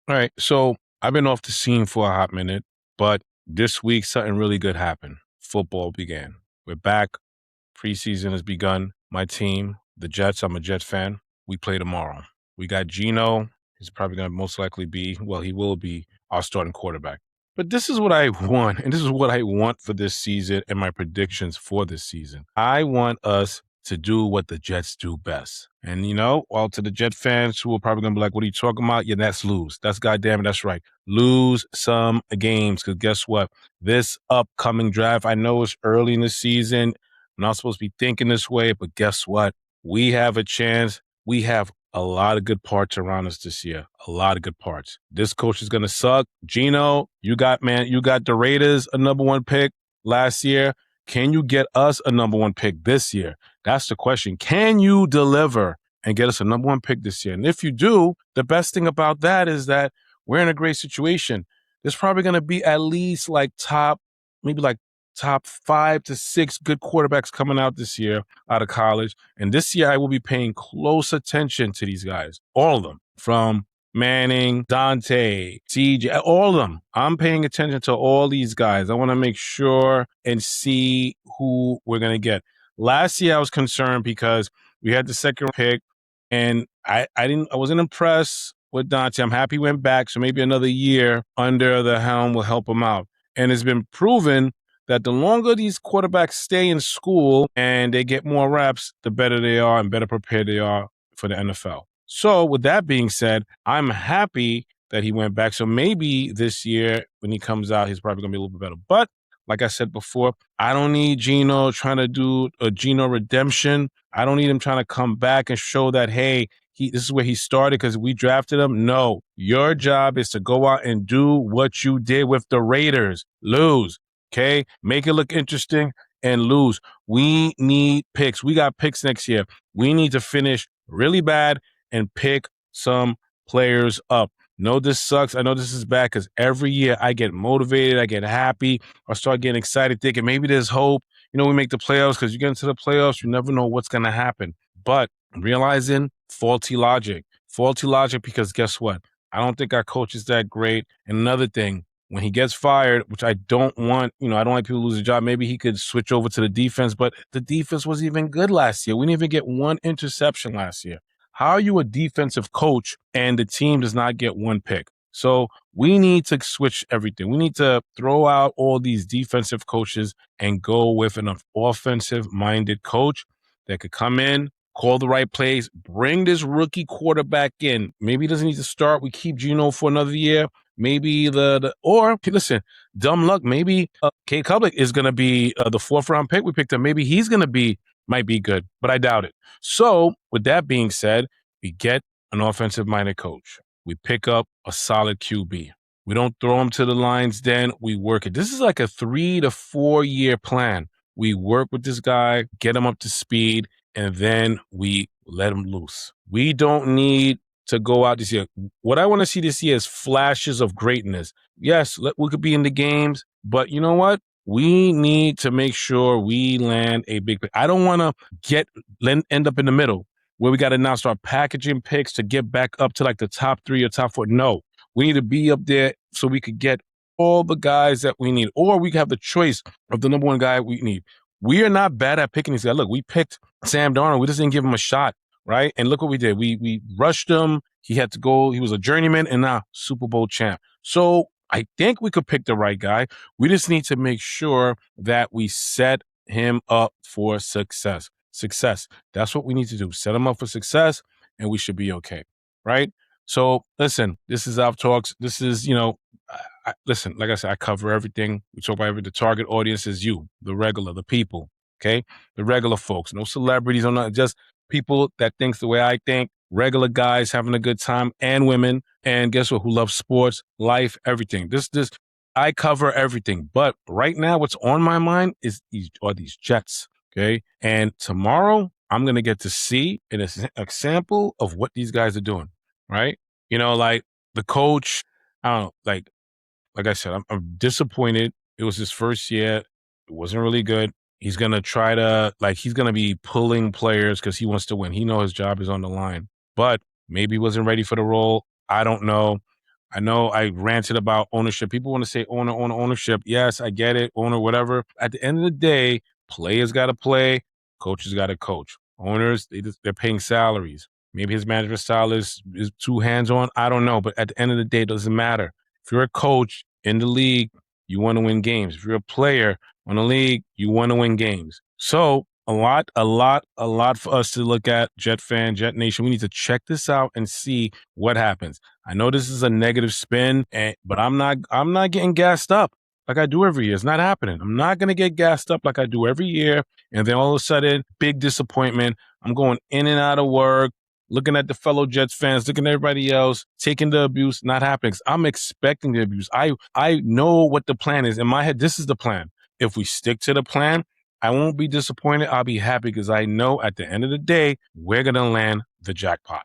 All right. So I've been off the scene for a hot minute, but this week something really good happened. Football began. We're back. Preseason has begun. My team, the Jets, I'm a Jets fan. We play tomorrow. We got Gino. He's probably going to most likely be, well, he will be our starting quarterback. But this is what I want, and this is what I want for this season and my predictions for this season. I want us to do what the Jets do best. And, all to the Jet fans who are probably going to be like, what are you talking about? Yeah, that's lose. That's goddamn it. That's right. Lose some games. Because guess what? This upcoming draft, I know it's early in the season. I'm not supposed to be thinking this way, but guess what? We have a chance. We have a lot of good parts around us this year. A lot of good parts. This coach is going to suck. Gino, you got the Raiders a number one pick last year. Can you get us a number one pick this year? That's the question. Can you deliver and get us a number one pick this year? And if you do, the best thing about that is that we're in a great situation. There's probably going to be at least maybe like top 5 to 6 good quarterbacks coming out this year out of college. And this year I will be paying close attention to these guys, all of them, from Manning, Dante, CJ, all of them. I'm paying attention to all these guys. I want to make sure and see who we're going to get. Last year I was concerned because we had the second pick and I wasn't impressed with Dante. I'm happy he went back. So maybe another year under the helm will help him out. And it's been proven that the longer these quarterbacks stay in school and they get more reps, the better they are and better prepared they are for the NFL. So with that being said, I'm happy that he went back. So maybe this year when he comes out, he's probably going to be a little bit better. But like I said before, I don't need Gino trying to do a Gino redemption. I don't need him trying to come back and show that, hey, this is where he started because we drafted him. No, your job is to go out and do what you did with the Raiders. Lose. Okay, make it look interesting and lose. We need picks. We got picks next year. We need to finish really bad and pick some players up. No, this sucks. I know this is bad because every year I get motivated. I get happy. I start getting excited thinking maybe there's hope. We make the playoffs because you get into the playoffs, you never know what's going to happen. But realizing faulty logic because guess what? I don't think our coach is that great. And another thing, when he gets fired, which I don't want, I don't like people to lose a job. Maybe he could switch over to the defense, but the defense was even good last year. We didn't even get one interception last year. How are you a defensive coach and the team does not get one pick? So we need to switch everything. We need to throw out all these defensive coaches and go with an offensive-minded coach that could come in, call the right plays, bring this rookie quarterback in. Maybe he doesn't need to start. We keep Gino for another year. Maybe or listen, dumb luck. Maybe Kate Kublik is going to be the 4th round pick we picked up. Maybe he's going to might be good, but I doubt it. So with that being said, we get an offensive minded coach. We pick up a solid QB. We don't throw him to the lines. Then we work it. This is like a 3 to 4 year plan. We work with this guy, get him up to speed, and then we let him loose. We don't need to go out this year. What I want to see this year is flashes of greatness. Yes, we could be in the games, but you know what? We need to make sure we land a big pick. I don't want to end up in the middle where we got to now start packaging picks to get back up to like the top 3 or top 4. No, we need to be up there so we could get all the guys that we need, or we have the choice of the number one guy we need. We are not bad at picking these guys. Look, we picked Sam Darnold. We just didn't give him a shot. Right. And look what we did. We rushed him. He had to go. He was a journeyman and now Super Bowl champ. So I think we could pick the right guy. We just need to make sure that we set him up for success. That's what we need to do. Set him up for success and we should be okay. Right. So listen, this is Alf Talks. This is, listen, like I said, I cover everything. We talk about everything. The target audience is you, the regular, the people. Okay. The regular folks, no celebrities, just people that thinks the way I think, regular guys having a good time and women. And guess what? Who love sports, life, everything. I cover everything. But right now, what's on my mind are these Jets. Okay. And tomorrow I'm going to get to see an example of what these guys are doing. Right. Like the coach, I don't know, like I said, I'm disappointed. It was his first year. It wasn't really good. He's going to he's going to be pulling players because he wants to win. He knows his job is on the line, but maybe he wasn't ready for the role. I don't know. I know I ranted about ownership. People want to say ownership. Yes, I get it, owner, whatever. At the end of the day, players got to play, coaches got to coach. Owners, they're paying salaries. Maybe his management style is too hands-on. I don't know. But at the end of the day, it doesn't matter. If you're a coach in the league, you want to win games. If you're a player on the league, you want to win games. So a lot for us to look at, Jet fan, Jet Nation. We need to check this out and see what happens. I know this is a negative spin, but I'm not getting gassed up like I do every year. It's not happening. I'm not going to get gassed up like I do every year. And then all of a sudden, big disappointment. I'm going in and out of work, looking at the fellow Jets fans, looking at everybody else, taking the abuse, not happening. 'Cause I'm expecting the abuse. I know what the plan is. In my head, this is the plan. If we stick to the plan, I won't be disappointed. I'll be happy because I know at the end of the day, we're going to land the jackpot.